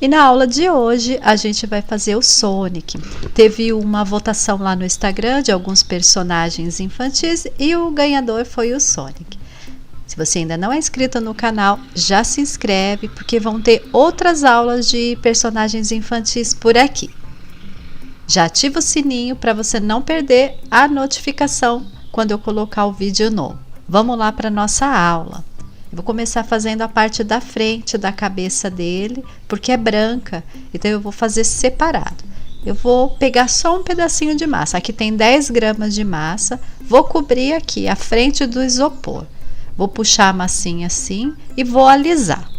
E na aula de hoje a gente vai fazer o Sonic. Teve uma votação lá no Instagram de alguns personagens infantis e o ganhador foi o Sonic. Se você ainda não é inscrito no canal, já se inscreve porque vão ter outras aulas de personagens infantis por aqui. Já ativa o sininho para você não perder a notificação quando eu colocar o vídeo novo. Vamos lá para nossa aula. Eu vou começar fazendo a parte da frente da cabeça dele, porque é branca, então eu vou fazer separado. Eu vou pegar só um pedacinho de massa, aqui tem 10 gramas de massa, vou cobrir aqui a frente do isopor. Vou puxar a massinha assim e vou alisar.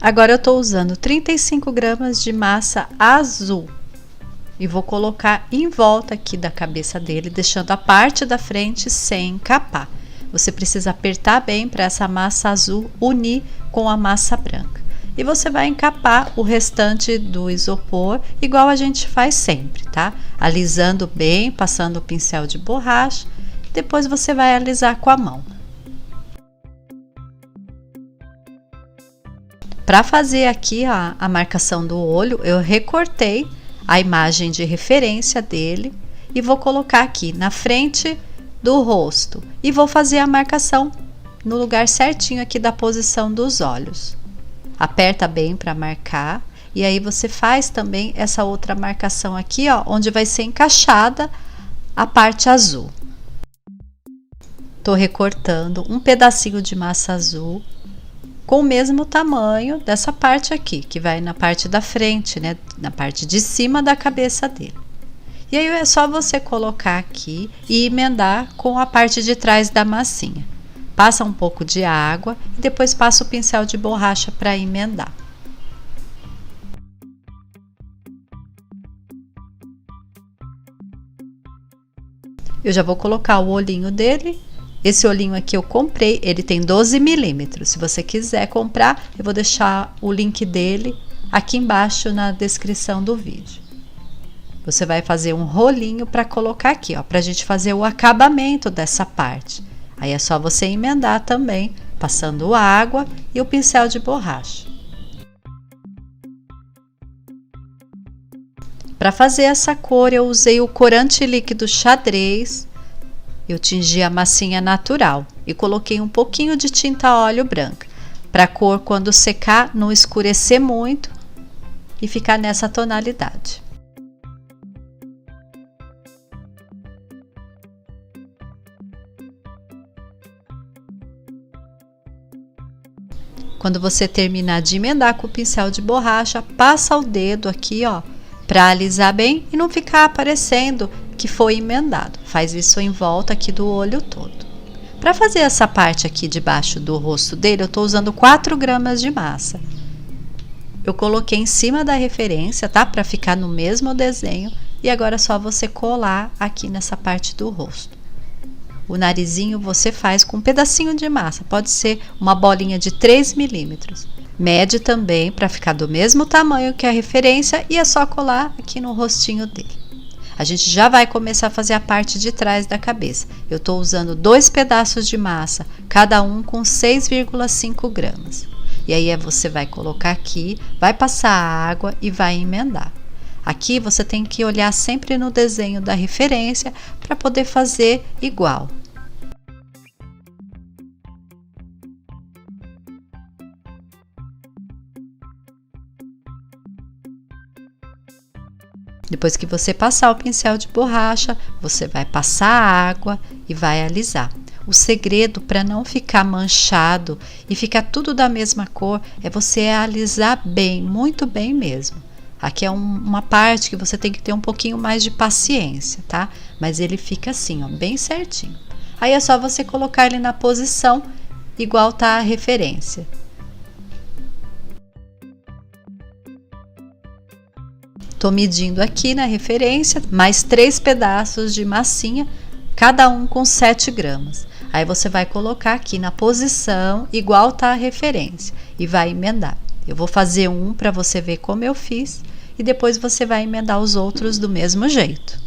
Agora eu estou usando 35 gramas de massa azul. E vou colocar em volta aqui da cabeça dele, deixando a parte da frente sem encapar. Você precisa apertar bem para essa massa azul unir com a massa branca. E você vai encapar o restante do isopor, igual a gente faz sempre, tá? Alisando bem, passando o pincel de borracha. Depois você vai alisar com a mão. Para fazer aqui a marcação do olho, eu recortei a imagem de referência dele e vou colocar aqui na frente do rosto e vou fazer a marcação no lugar certinho aqui da posição dos olhos. Aperta bem para marcar e aí você faz também essa outra marcação aqui, ó, onde vai ser encaixada a parte azul. Tô recortando um pedacinho de massa azul com o mesmo tamanho dessa parte aqui, que vai na parte da frente, né? Na parte de cima da cabeça dele. E aí é só você colocar aqui e emendar com a parte de trás da massinha. Passa um pouco de água e depois passa o pincel de borracha para emendar. Eu já vou colocar o olhinho dele. Esse olhinho aqui eu comprei, ele tem 12 milímetros. Se você quiser comprar, eu vou deixar o link dele aqui embaixo na descrição do vídeo. Você vai fazer um rolinho para colocar aqui, ó, para a gente fazer o acabamento dessa parte. Aí é só você emendar também, passando água e o pincel de borracha. Para fazer essa cor, eu usei o corante líquido xadrez. Eu tingi a massinha natural e coloquei um pouquinho de tinta óleo branca, para a cor quando secar não escurecer muito e ficar nessa tonalidade. Quando você terminar de emendar com o pincel de borracha, passa o dedo aqui, ó, para alisar bem e não ficar aparecendo que foi emendado. Faz isso em volta aqui do olho todo. Para fazer essa parte aqui debaixo do rosto dele, eu estou usando 4 gramas de massa. Eu coloquei em cima da referência, tá? Para ficar no mesmo desenho. E agora é só você colar aqui nessa parte do rosto. O narizinho você faz com um pedacinho de massa. Pode ser uma bolinha de 3 milímetros. Mede também para ficar do mesmo tamanho que a referência e é só colar aqui no rostinho dele. A gente já vai começar a fazer a parte de trás da cabeça. Eu estou usando 2 pedaços de massa, cada um com 6,5 gramas. E aí você vai colocar aqui, vai passar a água e vai emendar. Aqui você tem que olhar sempre no desenho da referência para poder fazer igual. Depois que você passar o pincel de borracha, você vai passar a água e vai alisar. O segredo para não ficar manchado e ficar tudo da mesma cor é você alisar bem, muito bem mesmo. Aqui é uma parte que você tem que ter um pouquinho mais de paciência, tá? Mas ele fica assim, ó, bem certinho. Aí é só você colocar ele na posição igual tá a referência. Tô medindo aqui na referência, mais 3 pedaços de massinha, cada um com 7 gramas. Aí você vai colocar aqui na posição igual tá a referência e vai emendar. Eu vou fazer um para você ver como eu fiz e depois você vai emendar os outros do mesmo jeito.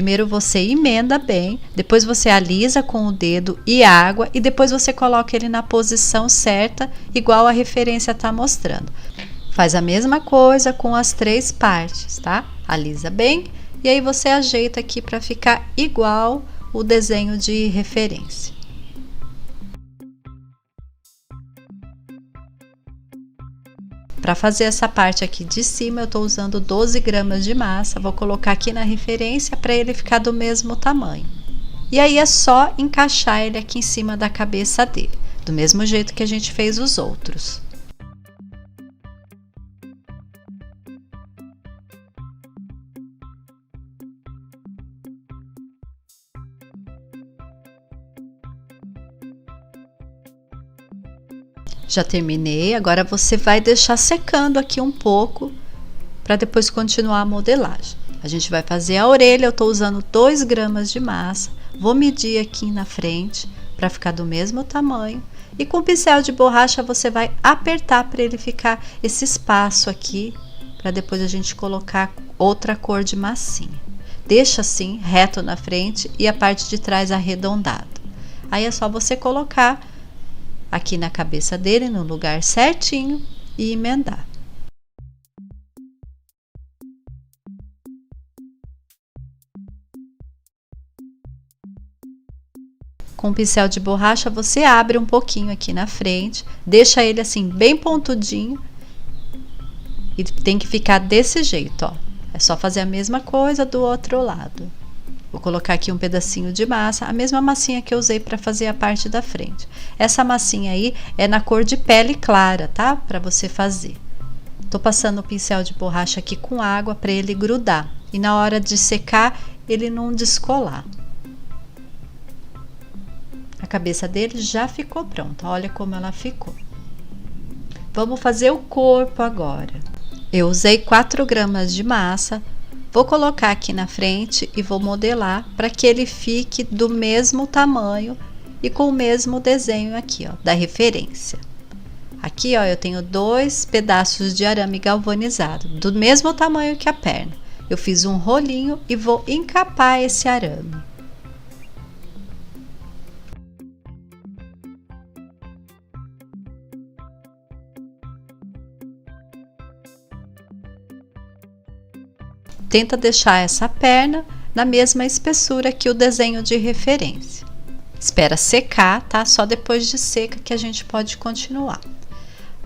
Primeiro você emenda bem, depois você alisa com o dedo e água e depois você coloca ele na posição certa, igual a referência está mostrando. Faz a mesma coisa com as 3 partes, tá? Alisa bem e aí você ajeita aqui para ficar igual o desenho de referência. Para fazer essa parte aqui de cima, eu estou usando 12 gramas de massa, vou colocar aqui na referência para ele ficar do mesmo tamanho. E aí é só encaixar ele aqui em cima da cabeça dele, do mesmo jeito que a gente fez os outros. Já terminei, agora você vai deixar secando aqui um pouco para depois continuar a modelagem. A gente vai fazer a orelha, eu estou usando 2 gramas de massa, vou medir aqui na frente para ficar do mesmo tamanho e com o pincel de borracha você vai apertar para ele ficar esse espaço aqui, para depois a gente colocar outra cor de massinha. Deixa assim, reto na frente e a parte de trás arredondada. Aí é só você colocar aqui na cabeça dele, no lugar certinho e emendar. Com o pincel de borracha você abre um pouquinho aqui na frente, deixa ele assim bem pontudinho e tem que ficar desse jeito, ó. É só fazer a mesma coisa do outro lado. Vou colocar aqui um pedacinho de massa, a mesma massinha que eu usei para fazer a parte da frente. Essa massinha aí é na cor de pele clara, tá? Para você fazer. Tô passando o pincel de borracha aqui com água para ele grudar. E na hora de secar, ele não descolar. A cabeça dele já ficou pronta. Olha como ela ficou. Vamos fazer o corpo agora. Eu usei 4 gramas de massa. Vou colocar aqui na frente e vou modelar para que ele fique do mesmo tamanho e com o mesmo desenho aqui, ó, da referência. Aqui, ó, eu tenho 2 pedaços de arame galvanizado, do mesmo tamanho que a perna. Eu fiz um rolinho e vou encapar esse arame. Tenta deixar essa perna na mesma espessura que o desenho de referência. Espera secar, tá? Só depois de seca que a gente pode continuar.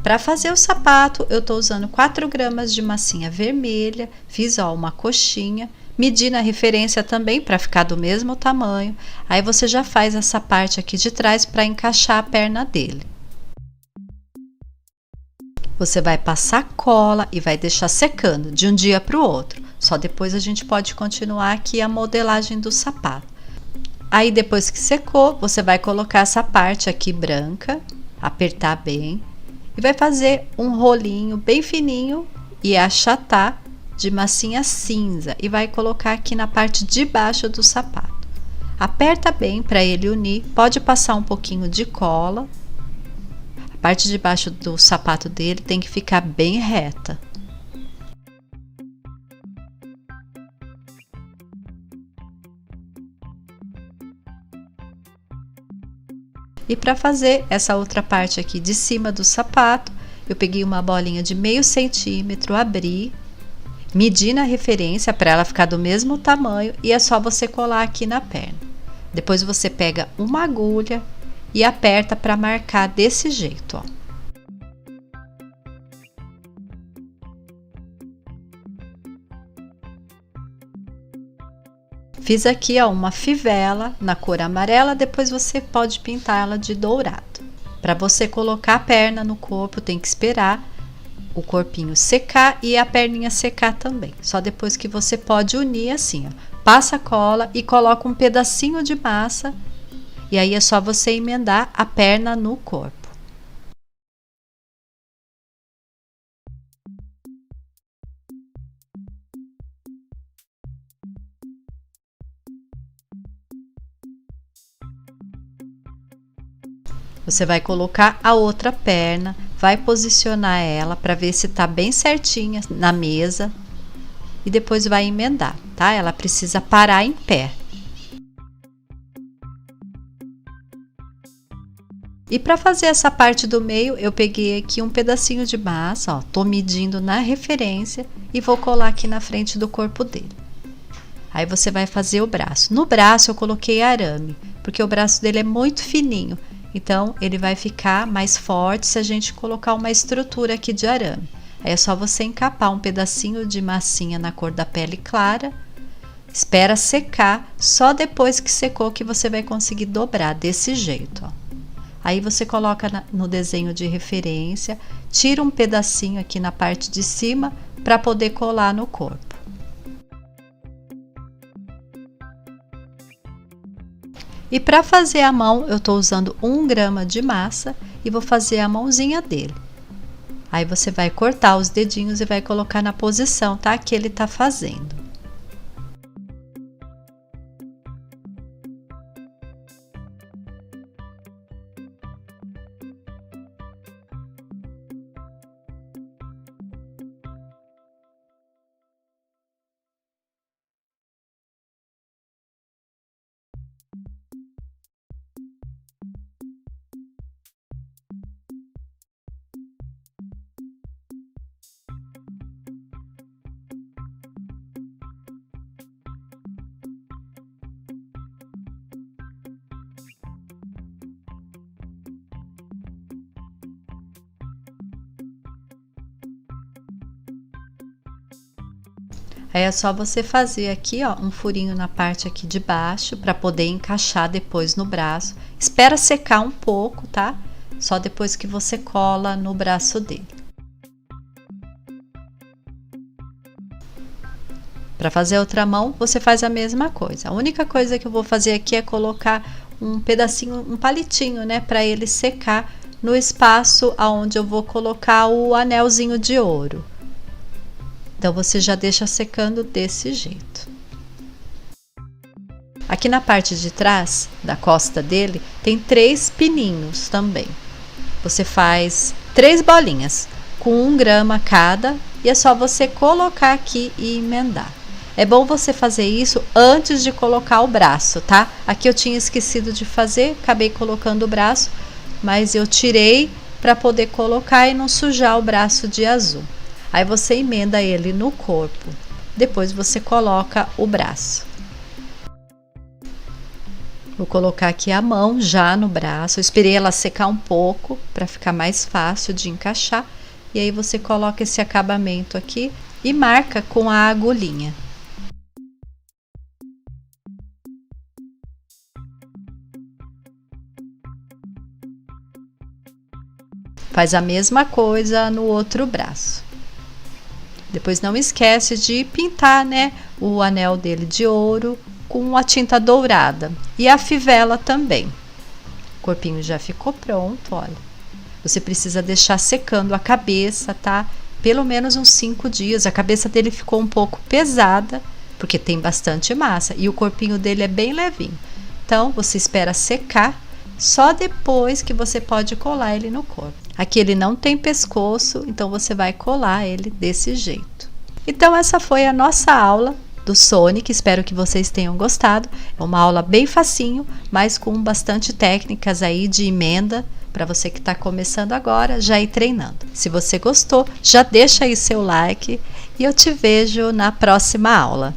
Para fazer o sapato, eu estou usando 4 gramas de massinha vermelha, fiz ó, uma coxinha, medi na referência também para ficar do mesmo tamanho. Aí você já faz essa parte aqui de trás para encaixar a perna dele. Você vai passar cola e vai deixar secando de um dia para o outro. Só depois a gente pode continuar aqui a modelagem do sapato. Aí depois que secou, você vai colocar essa parte aqui branca, apertar bem e vai fazer um rolinho bem fininho e achatar de massinha cinza e vai colocar aqui na parte de baixo do sapato. Aperta bem para ele unir, pode passar um pouquinho de cola. A parte de baixo do sapato dele tem que ficar bem reta. E para fazer essa outra parte aqui de cima do sapato, eu peguei uma bolinha de meio centímetro, abri, medi na referência para ela ficar do mesmo tamanho e é só você colar aqui na perna. Depois você pega uma agulha e aperta para marcar desse jeito, ó. Fiz aqui ó, uma fivela na cor amarela, depois você pode pintar ela de dourado. Para você colocar a perna no corpo, tem que esperar o corpinho secar e a perninha secar também. Só depois que você pode unir assim, ó. Passa a cola e coloca um pedacinho de massa e aí é só você emendar a perna no corpo. Você vai colocar a outra perna, vai posicionar ela para ver se tá bem certinha na mesa. e depois vai emendar, tá? Ela precisa parar em pé. E para fazer essa parte do meio, eu peguei aqui um pedacinho de massa, ó, tô medindo na referência e vou colar aqui na frente do corpo dele. Aí você vai fazer o braço. No braço eu coloquei arame, porque o braço dele é muito fininho, então ele vai ficar mais forte se a gente colocar uma estrutura aqui de arame. Aí é só você encapar um pedacinho de massinha na cor da pele clara, espera secar, só depois que secou que você vai conseguir dobrar desse jeito, ó. Aí você coloca no desenho de referência, tira um pedacinho aqui na parte de cima para poder colar no corpo. E para fazer a mão, eu estou usando 1 grama de massa e vou fazer a mãozinha dele. Aí você vai cortar os dedinhos e vai colocar na posição, tá? Que ele tá fazendo. Aí é só você fazer aqui, ó, um furinho na parte aqui de baixo para poder encaixar depois no braço. Espera secar um pouco, tá? Só depois que você cola no braço dele. Para fazer a outra mão, você faz a mesma coisa. A única coisa que eu vou fazer aqui é colocar um pedacinho, um palitinho, né, para ele secar no espaço aonde eu vou colocar o anelzinho de ouro. Então você já deixa secando desse jeito. Aqui na parte de trás da costa dele tem 3 pininhos também. Você faz 3 bolinhas com 1 grama cada e é só você colocar aqui e emendar. É bom você fazer isso antes de colocar o braço, tá? Aqui eu tinha esquecido de fazer, acabei colocando o braço, mas eu tirei para poder colocar e não sujar o braço de azul. Aí você emenda ele no corpo, depois você coloca o braço. Vou colocar aqui a mão já no braço, eu esperei ela secar um pouco para ficar mais fácil de encaixar. E aí você coloca esse acabamento aqui e marca com a agulhinha. Faz a mesma coisa no outro braço. Depois não esquece de pintar, né, o anel dele de ouro com a tinta dourada e a fivela também. O corpinho já ficou pronto, olha. Você precisa deixar secando a cabeça, tá? Pelo menos uns 5 dias. A cabeça dele ficou um pouco pesada, porque tem bastante massa e o corpinho dele é bem levinho. Então você espera secar, só depois que você pode colar ele no corpo. Aqui ele não tem pescoço, então você vai colar ele desse jeito. Então essa foi a nossa aula do Sonic, espero que vocês tenham gostado. É uma aula bem facinho, mas com bastante técnicas aí de emenda, para você que está começando agora, já ir treinando. Se você gostou, já deixa aí seu like e eu te vejo na próxima aula.